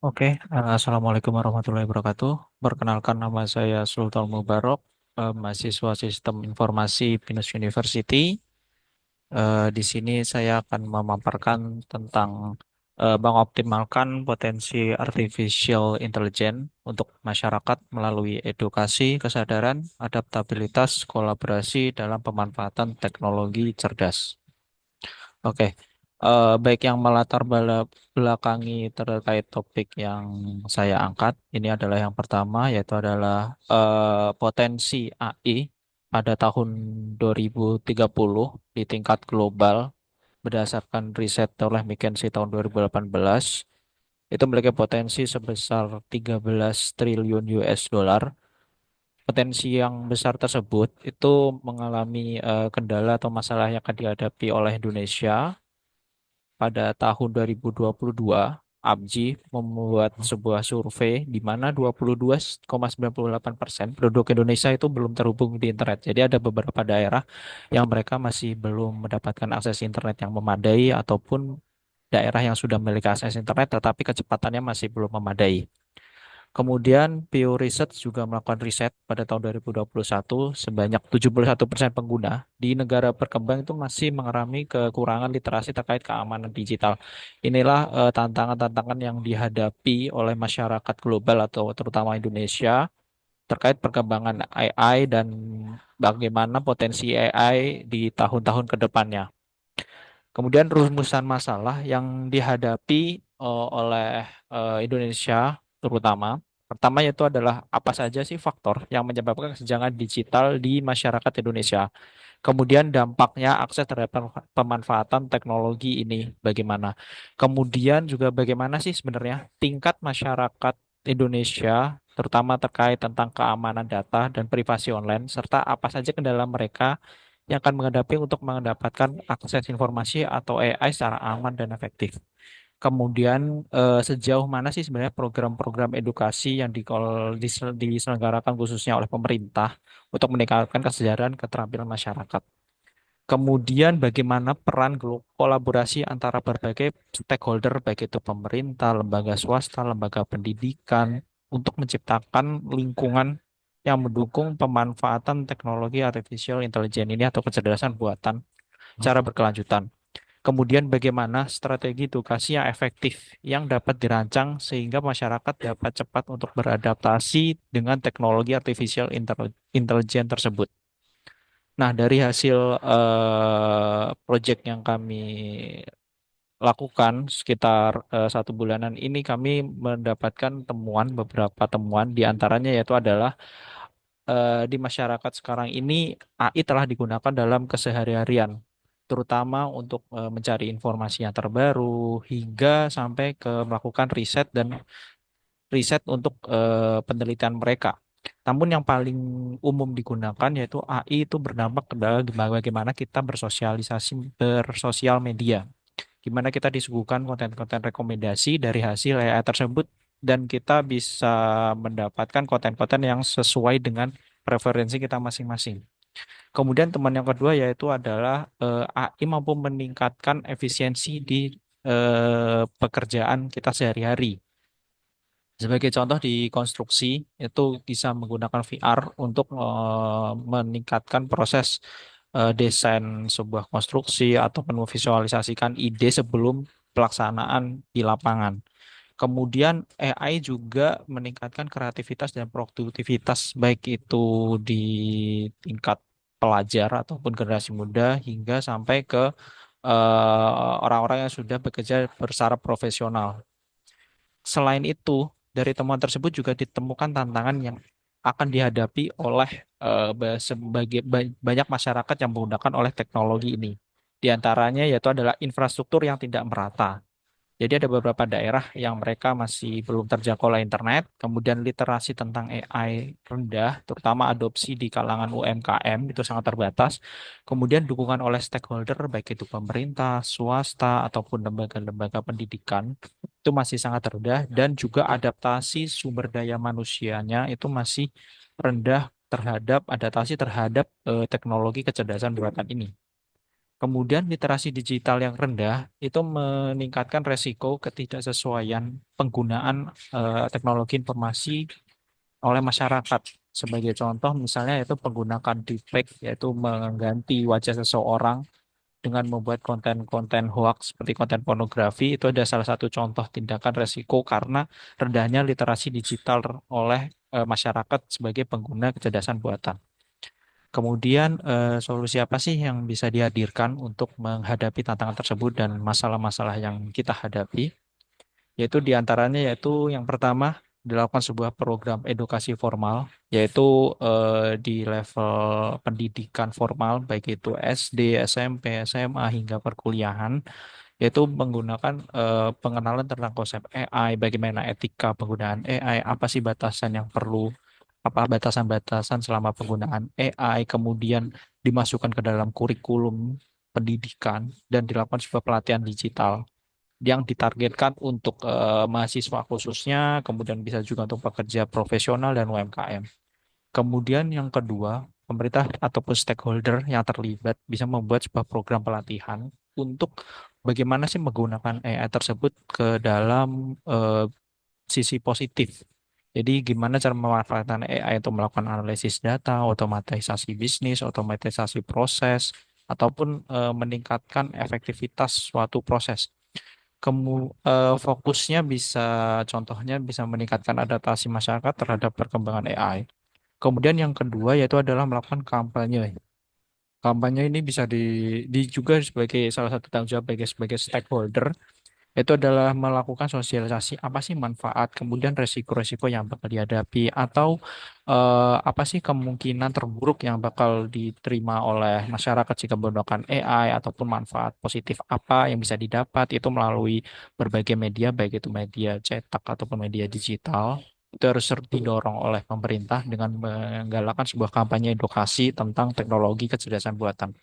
Oke, Assalamualaikum warahmatullahi wabarakatuh. Perkenalkan nama saya Sultan Mubarok, mahasiswa Sistem Informasi Binus University. Di sini saya akan memaparkan tentang mengoptimalkan potensi artificial intelligence untuk masyarakat melalui edukasi, kesadaran, adaptabilitas, kolaborasi dalam pemanfaatan teknologi cerdas. Oke, baik yang belakangi terkait topik yang saya angkat, ini adalah yang pertama, yaitu adalah potensi AI pada tahun 2030 di tingkat global berdasarkan riset oleh McKinsey tahun 2018 itu memiliki potensi sebesar 13 triliun US dollar. Potensi yang besar tersebut itu mengalami kendala atau masalah yang akan dihadapi oleh Indonesia pada tahun 2022, ABJI membuat sebuah survei di mana 22,98% penduduk Indonesia itu belum terhubung di internet. Jadi ada beberapa daerah yang mereka masih belum mendapatkan akses internet yang memadai ataupun daerah yang sudah memiliki akses internet tetapi kecepatannya masih belum memadai. Kemudian Pew Research juga melakukan riset pada tahun 2021 sebanyak 71% pengguna di negara berkembang itu masih mengalami kekurangan literasi terkait keamanan digital. Inilah tantangan-tantangan yang dihadapi oleh masyarakat global atau terutama Indonesia terkait perkembangan AI dan bagaimana potensi AI di tahun-tahun ke depannya. Kemudian rumusan masalah yang dihadapi oleh Indonesia terutama. Pertama yaitu adalah apa saja sih faktor yang menyebabkan kesenjangan digital di masyarakat Indonesia. Kemudian dampaknya akses terhadap pemanfaatan teknologi ini bagaimana. Kemudian juga bagaimana sih sebenarnya tingkat masyarakat Indonesia terutama terkait tentang keamanan data dan privasi online serta apa saja kendala mereka yang akan menghadapi untuk mendapatkan akses informasi atau AI secara aman dan efektif. Kemudian sejauh mana sih sebenarnya program-program edukasi yang diselenggarakan khususnya oleh pemerintah untuk meningkatkan kesadaran keterampilan masyarakat. Kemudian bagaimana peran kolaborasi antara berbagai stakeholder baik itu pemerintah, lembaga swasta, lembaga pendidikan untuk menciptakan lingkungan yang mendukung pemanfaatan teknologi artificial intelligence ini atau kecerdasan buatan secara berkelanjutan. Kemudian bagaimana strategi edukasi yang efektif yang dapat dirancang sehingga masyarakat dapat cepat untuk beradaptasi dengan teknologi artificial intelligence tersebut. Nah, dari hasil proyek yang kami lakukan sekitar 1 bulanan ini kami mendapatkan beberapa temuan, di antaranya yaitu adalah di masyarakat sekarang ini AI telah digunakan dalam keseharian, terutama untuk mencari informasi yang terbaru hingga sampai ke melakukan riset untuk penelitian mereka. Namun yang paling umum digunakan yaitu AI itu berdampak ke dalam bagaimana kita bersosial media, gimana kita disuguhkan konten-konten rekomendasi dari hasil AI tersebut dan kita bisa mendapatkan konten-konten yang sesuai dengan preferensi kita masing-masing. Kemudian teman yang kedua yaitu adalah AI mampu meningkatkan efisiensi di pekerjaan kita sehari-hari. Sebagai contoh di konstruksi itu bisa menggunakan VR untuk meningkatkan proses desain sebuah konstruksi ataupun memvisualisasikan ide sebelum pelaksanaan di lapangan. Kemudian AI juga meningkatkan kreativitas dan produktivitas baik itu di tingkat pelajar ataupun generasi muda hingga sampai ke orang-orang yang sudah bekerja secara profesional. Selain itu, dari temuan tersebut juga ditemukan tantangan yang akan dihadapi oleh banyak masyarakat yang menggunakan oleh teknologi ini. Di antaranya yaitu adalah infrastruktur yang tidak merata. Jadi ada beberapa daerah yang mereka masih belum terjangkau oleh internet, kemudian literasi tentang AI rendah, terutama adopsi di kalangan UMKM itu sangat terbatas. Kemudian dukungan oleh stakeholder baik itu pemerintah, swasta ataupun lembaga-lembaga pendidikan itu masih sangat rendah dan juga adaptasi sumber daya manusianya itu masih rendah terhadap adaptasi terhadap teknologi kecerdasan buatan ini. Kemudian literasi digital yang rendah itu meningkatkan resiko ketidaksesuaian penggunaan teknologi informasi oleh masyarakat. Sebagai contoh misalnya itu menggunakan deepfake yaitu mengganti wajah seseorang dengan membuat konten-konten hoax seperti konten pornografi itu ada salah satu contoh tindakan resiko karena rendahnya literasi digital oleh masyarakat sebagai pengguna kecerdasan buatan. Kemudian solusi apa sih yang bisa dihadirkan untuk menghadapi tantangan tersebut dan masalah-masalah yang kita hadapi? Yaitu diantaranya yaitu yang pertama dilakukan sebuah program edukasi formal, yaitu di level pendidikan formal, baik itu SD, SMP, SMA hingga perkuliahan, yaitu menggunakan pengenalan tentang konsep AI, bagaimana etika penggunaan AI, apa sih batasan yang perlu, apa batasan-batasan selama penggunaan AI, kemudian dimasukkan ke dalam kurikulum pendidikan dan dilakukan sebuah pelatihan digital yang ditargetkan untuk mahasiswa khususnya, kemudian bisa juga untuk pekerja profesional dan UMKM. Kemudian yang kedua, pemerintah ataupun stakeholder yang terlibat bisa membuat sebuah program pelatihan untuk bagaimana sih menggunakan AI tersebut ke dalam sisi positif. Jadi gimana cara memanfaatkan AI untuk melakukan analisis data, otomatisasi bisnis, otomatisasi proses, ataupun meningkatkan efektivitas suatu proses. Fokusnya bisa, contohnya bisa meningkatkan adaptasi masyarakat terhadap perkembangan AI. Kemudian yang kedua yaitu adalah melakukan kampanye. Kampanye ini bisa juga sebagai salah satu tanggung jawab sebagai stakeholder, itu adalah melakukan sosialisasi apa sih manfaat, kemudian resiko-resiko yang bakal dihadapi, atau apa sih kemungkinan terburuk yang bakal diterima oleh masyarakat jika menggunakan AI, ataupun manfaat positif apa yang bisa didapat itu melalui berbagai media, baik itu media cetak ataupun media digital. Itu harus didorong oleh pemerintah dengan menggalakkan sebuah kampanye edukasi tentang teknologi kecerdasan buatan.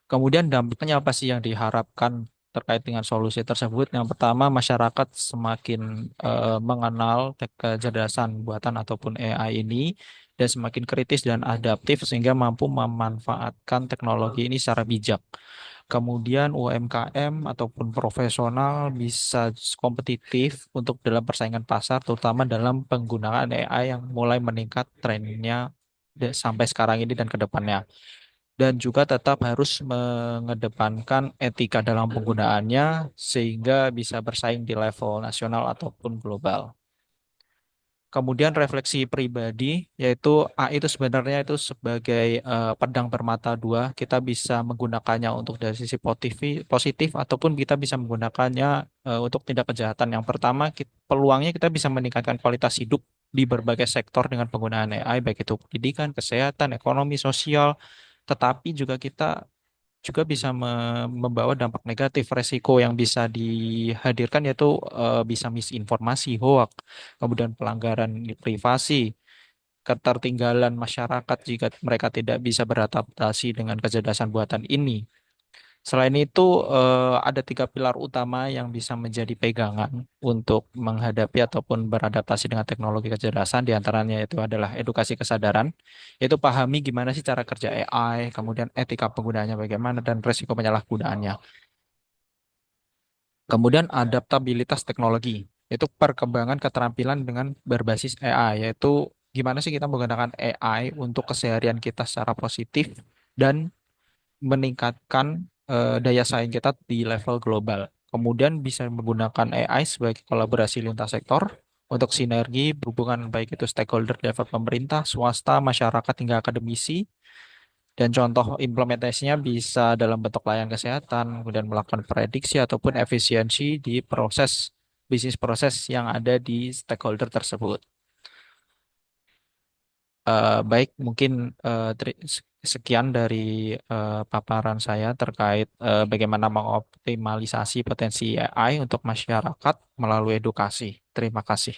Kemudian dampaknya apa sih yang diharapkan terkait dengan solusi tersebut? Yang pertama, masyarakat semakin mengenal kecerdasan buatan ataupun AI ini dan semakin kritis dan adaptif sehingga mampu memanfaatkan teknologi ini secara bijak. Kemudian UMKM ataupun profesional bisa kompetitif untuk dalam persaingan pasar, terutama dalam penggunaan AI yang mulai meningkat trennya sampai sekarang ini dan ke depannya, dan juga tetap harus mengedepankan etika dalam penggunaannya sehingga bisa bersaing di level nasional ataupun global. Kemudian refleksi pribadi, yaitu AI itu sebenarnya itu sebagai pedang bermata dua. Kita bisa menggunakannya untuk dari sisi positif ataupun kita bisa menggunakannya untuk tindak kejahatan. Yang pertama, peluangnya kita bisa meningkatkan kualitas hidup di berbagai sektor dengan penggunaan AI, baik itu pendidikan, kesehatan, ekonomi, sosial, tetapi juga kita juga bisa membawa dampak negatif. Resiko yang bisa dihadirkan yaitu bisa misinformasi, hoak, kemudian pelanggaran privasi, ketertinggalan masyarakat jika mereka tidak bisa beradaptasi dengan kecerdasan buatan ini. Selain itu, ada tiga pilar utama yang bisa menjadi pegangan untuk menghadapi ataupun beradaptasi dengan teknologi kecerdasan. Di antaranya itu adalah edukasi kesadaran, yaitu pahami gimana sih cara kerja AI, kemudian etika penggunaannya bagaimana, dan risiko penyalahgunaannya. Kemudian adaptabilitas teknologi, yaitu perkembangan keterampilan dengan berbasis AI, yaitu gimana sih kita menggunakan AI untuk keseharian kita secara positif dan meningkatkan daya saing kita di level global. Kemudian bisa menggunakan AI sebagai kolaborasi lintas sektor untuk sinergi berhubungan baik itu stakeholder level pemerintah, swasta, masyarakat hingga akademisi. Dan contoh implementasinya bisa dalam bentuk layanan kesehatan, kemudian melakukan prediksi ataupun efisiensi di proses bisnis proses yang ada di stakeholder tersebut. Baik, mungkin sekian dari paparan saya terkait bagaimana mengoptimalisasi potensi AI untuk masyarakat melalui edukasi. Terima kasih.